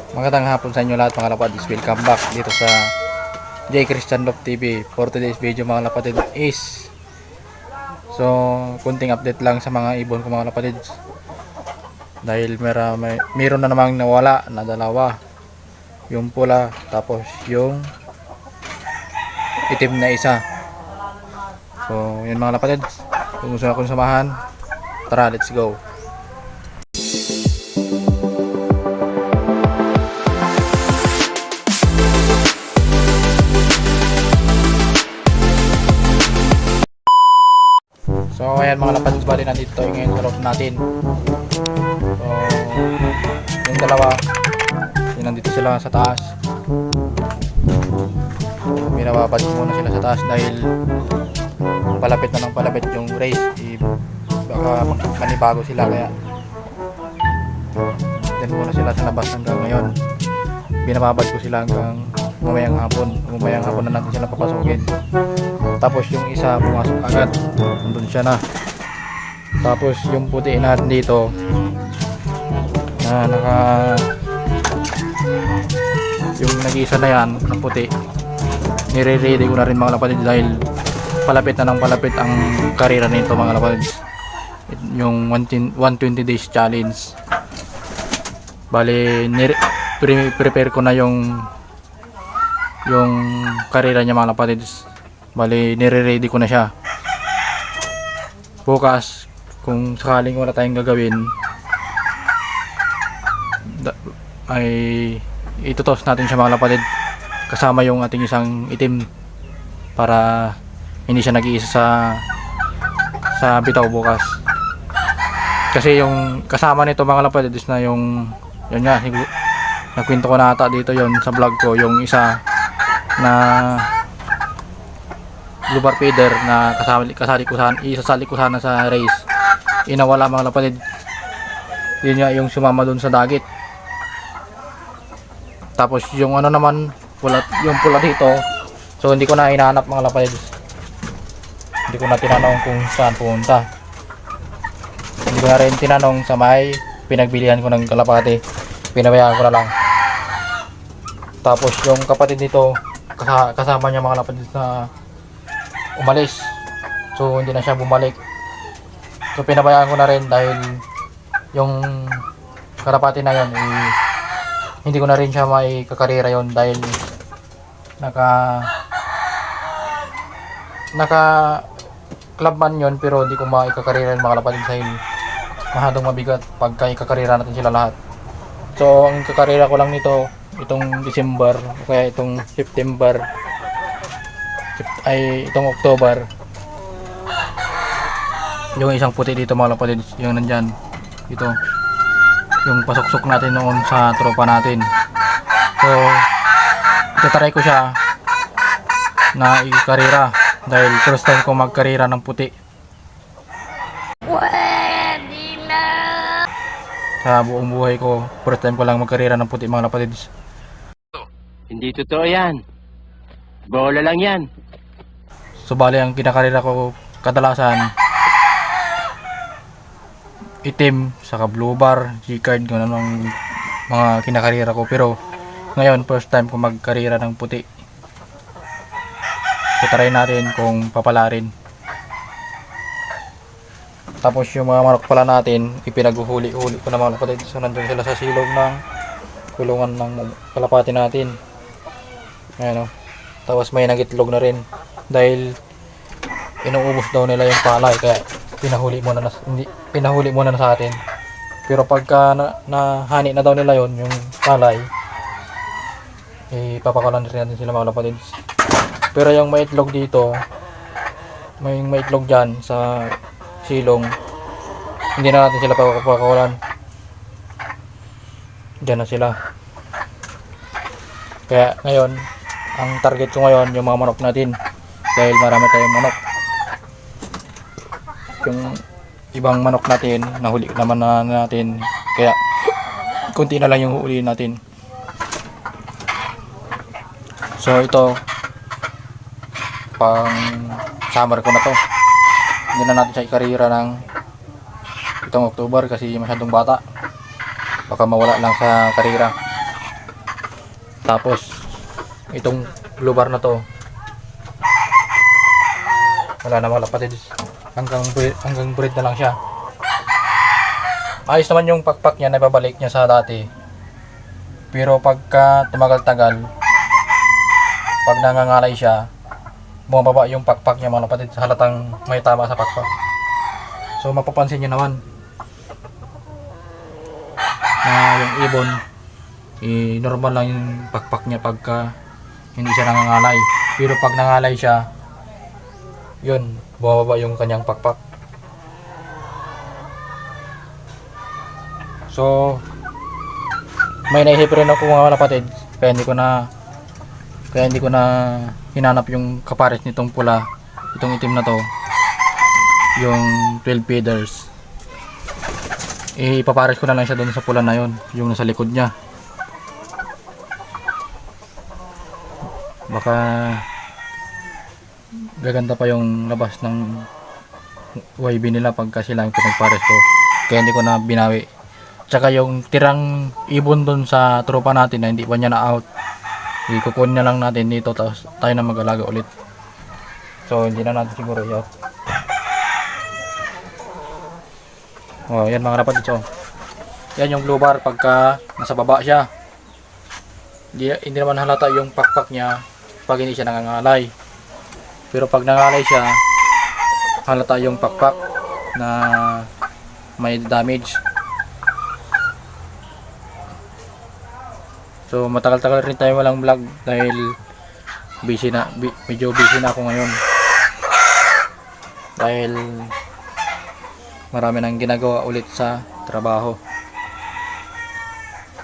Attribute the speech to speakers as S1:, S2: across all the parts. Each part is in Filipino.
S1: Magandang hapon sa inyo lahat mga lapatid. Welcome back dito sa J. Christian Love TV. For today's video mga lapatid is kunting update lang sa mga ibon ko mga lapatid. Dahil mayroon na namang nawala na dalawa. Yung pula tapos yung itim na isa. So yun mga lapatid. Kung gusto akong samahan, tara let's go. So ayan mga lapad, bali nandito ngayon sa loob natin. So yung dalawa, yun nandito sila sa taas. Binababad muna sila sa taas dahil palapit na ng palapit yung race. Baka manibago sila kaya then muna sila sa labas hanggang ngayon. Binababad ko sila hanggang mamayang hapon. Mamayang hapon na natin sila papasukin. Tapos yung isa pumasok agad, nandun siya na. Tapos yung puti na dito na yung nag-iisa na yan na puti, nire-ready ko na rin mga lapatid dahil palapit na ng palapit ang karera nito mga lapatid, yung 120 days challenge. Bali prepare ko na yung karera niya mga lapatid. Bali nire-ready ko na siya. Bukas kung sakaling wala tayong gagawin ay itutos natin siya mga lapatid kasama yung ating isang itim para hindi siya nag-iisa sa bitaw bukas. Kasi yung kasama nito mga lapatid is na yung yun nga, nakwento ko na ata dito yon sa vlog ko, yung isa na blue bar feeder na isasali ko sana sa race, inawala mga lapatid. Yun nga yung sumama dun sa dagit. Tapos yung ano naman yung pula dito, so hindi ko na hinahanap mga lapatid, hindi ko na tinanong kung saan pumunta, hindi ko na rin tinanong sa may pinagbilihan ko ng kalapati, pinabayaan ko na lang. Tapos yung kapatid nito kasama niya mga lapatid na umalis, so hindi na siya bumalik, so pinabayaan ko na rin dahil yung kalapati na yun hindi ko na rin siya may kakarera yon dahil naka club man yun, pero hindi ko maikakarera yung mga lapatid dahil masyadong mabigat pagka ikakarera natin sila lahat. So ang kakarera ko lang nito itong December o kaya itong September ay itong October. Yung isang puti dito mga lapatid, yung nandyan ito, yung pasuksok natin noon sa tropa natin. So itatry ko siya na i-karera dahil first time ko magkarera ng puti. Sa buong buhay ko, first time ko lang magkarera ng puti mga lapatid.
S2: Hindi totoo yan. Bola lang yan.
S1: So bali ang kinakarera ko kadalasan itim, saka blue bar, G-card, gano'n ang mga kinakarera ko. Pero ngayon first time ko magkarera ng puti. So try natin kung papalarin. Tapos yung mga manok pala natin ipinaguhuli-huli ko na mga kapatid. So nandun sila sa silog ng kulungan ng kalapati natin. Ayan o. Tapos may nagitlog na rin dahil inuubos daw nila yung palay, kaya pinahuli muna na sa atin. Pero pagka nahani na daw nila yon yung palay, papakalan rin natin sila mga kapatid. Pero yung maitlog dito, may maitlog dyan sa silong, hindi na natin sila papakawalan. Dyan na sila. Kaya ngayon ang target ko ngayon yung mga manok natin dahil marami tayong manok. Yung ibang manok natin nahuli naman na natin, kaya kunti na lang yung huli natin. So ito pang summer ko na to, hindi na natin siya ikarira ng itong October kasi masyadong bata, baka mawala lang sa karira. Tapos itong lubar na to, wala na mga kapatids, hanggang breed na lang siya. Ayos naman yung pakpak niya, nababalik niya sa dati. Pero pagka tumagal-tagal, pag nangangalay siya, bumababa yung pakpak niya mga kapatids, halatang may tama sa pakpak. So mapapansin niyo naman na yung ibon, normal lang yung pakpak niya pagka hindi siya nangangalay. Pero pag nangalay siya, yun, bumababa yung kanyang pakpak. So may naisip rin ako mga kapatid, kaya hindi ko na hinanap yung kapares nitong pula, itong itim na to, yung 12 feathers. Ipapares ko na lang siya doon sa pula na yun, yung nasa likod niya. Baka gaganda pa yung labas ng YB nila pagka sila yung pinagpares ko, kaya hindi ko na binawi. Tsaka yung tirang ibon doon sa tropa natin na hindi pa niya na out, ikukunin na lang natin dito, tapos tayo na mag-alaga ulit. So hindi na natin siguro i-out. Oh, yan mga kapatid. So yan yung blue bar pagka nasa baba siya. Hindi naman halata yung pakpak niya pag hindi siya nangangalay. Pero pag nangalay siya, halata yung pakpak na may damage. So matagal-tagal rin tayo walang vlog dahil medyo busy na ako ngayon. Dahil marami nang ginagawa ulit sa trabaho.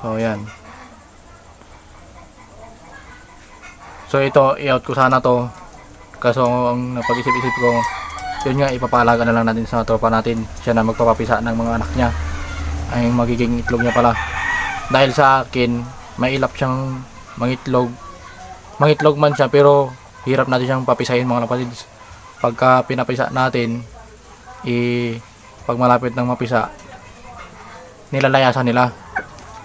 S1: So yan. So ito, i-out ko sana to. Kaso ang napag-isip-isip ko, yun nga, ipapalaga na lang natin sa tropa natin. Siya na magpapapisa ng mga anak niya. Ay magiging itlog niya pala. Dahil sa akin, may ilap siyang mangitlog. Mangitlog man siya pero hirap natin siyang papisahin mga kapatids. Pagka pinapisa natin, pag malapit ng mapisa, nilalayasan nila.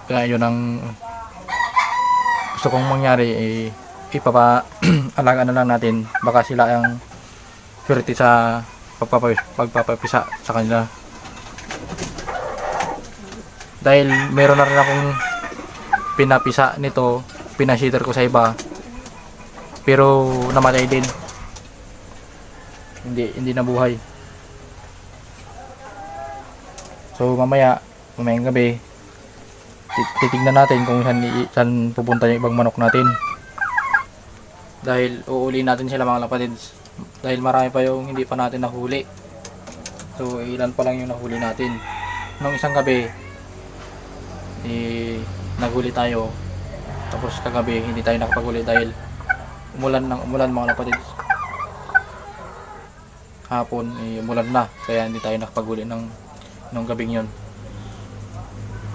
S1: Kaya yun ang gusto kong mangyari, ipapa-alaga na lang natin. Baka sila ang swerte sa pagpapapisa sa kanila. Dahil meron na rin akong pinapisa nito, pinashiter ko sa iba, pero namatay din, hindi nabuhay. So mamayang gabi, titignan natin kung saan pupunta yung ibang manok natin, dahil uuli natin sila mga kapatids, dahil marami pa yung hindi pa natin nahuli. So ilan pa lang yung nahuli natin. Nung isang gabi, naghuli tayo, tapos kagabi hindi tayo nakapaghuli dahil umulan mga kapatid. Hapon umulan na, kaya hindi tayo nakapaghuli nung gabing yun.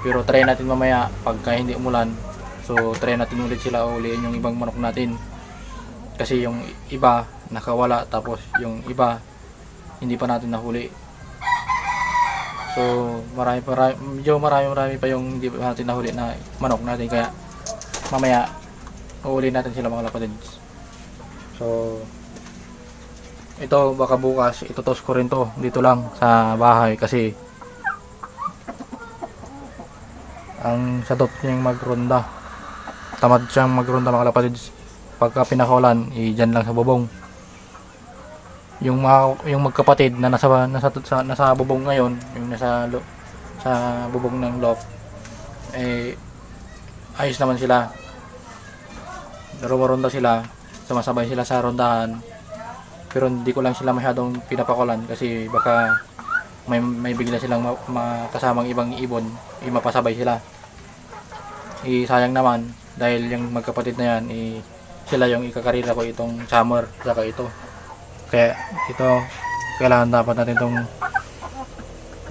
S1: Pero try natin mamaya pagka hindi umulan. So try natin ulit sila uliin yung ibang manok natin, kasi yung iba nakawala, tapos yung iba hindi pa natin nahuli. So marami pa yung hindi natin nahuli na manok natin, kaya mamaya uhuli natin sila mga kapatids. So ito, baka bukas itutos ko rin to dito lang sa bahay, kasi ang sadot niyang magronda, tamad siyang magronda mga kapatids. Pagka pinakawalan, dyan lang sa bubong. Yung magkapatid na nasa bubong ngayon, yung sa bubong ng loft, ayos naman sila. Rumaronda sila, sumasabay sila sa rondahan. Pero hindi ko lang sila masyadong pinapakulan, kasi baka may bigla silang makasamang ibang ibon, mapasabay sila. Sayang naman, dahil yung magkapatid na yan, sila yung ikakarira ko itong summer, saka ito. Kaya ito, kailangan dapat natin itong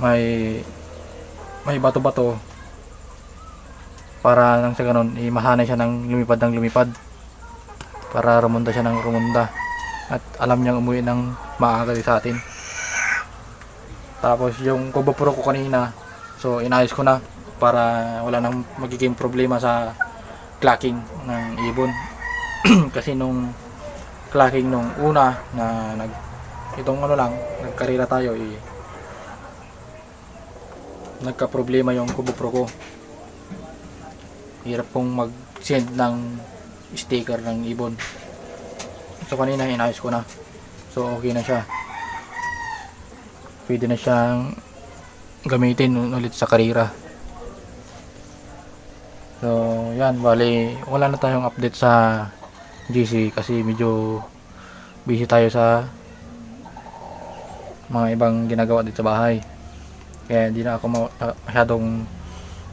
S1: may bato-bato, para nang sa ganun, masanay siya ng lumipad, para rumunta siya ng rumunta, at alam niyang umuwi ng maaga sa atin. Tapos yung kubapuro ko kanina, so inayos ko na para wala nang magiging problema sa clacking ng ibon. Kasi nung clacking nung una na itong ano lang, nagkarera tayo nagka problema yung Kubo Pro ko. Hirap kong mag-send ng sticker ng ibon. So kanina inayos ko na. So okay na siya. Pwede na siyang gamitin ulit sa karera. So yan, bali wala na tayong update sa GC kasi medyo busy tayo sa mga ibang ginagawa dito sa bahay. Kaya hindi na ako masyadong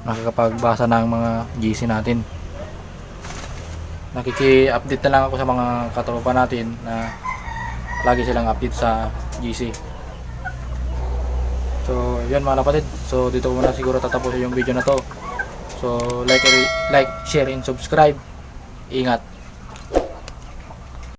S1: nakakapagbasa ng mga GC natin. Nakiki-update na lang ako sa mga katropa natin na lagi silang update sa GC. So yun mga kapatid, so dito ko muna siguro tatapusin yung video na to. So like, share and subscribe. Ingat.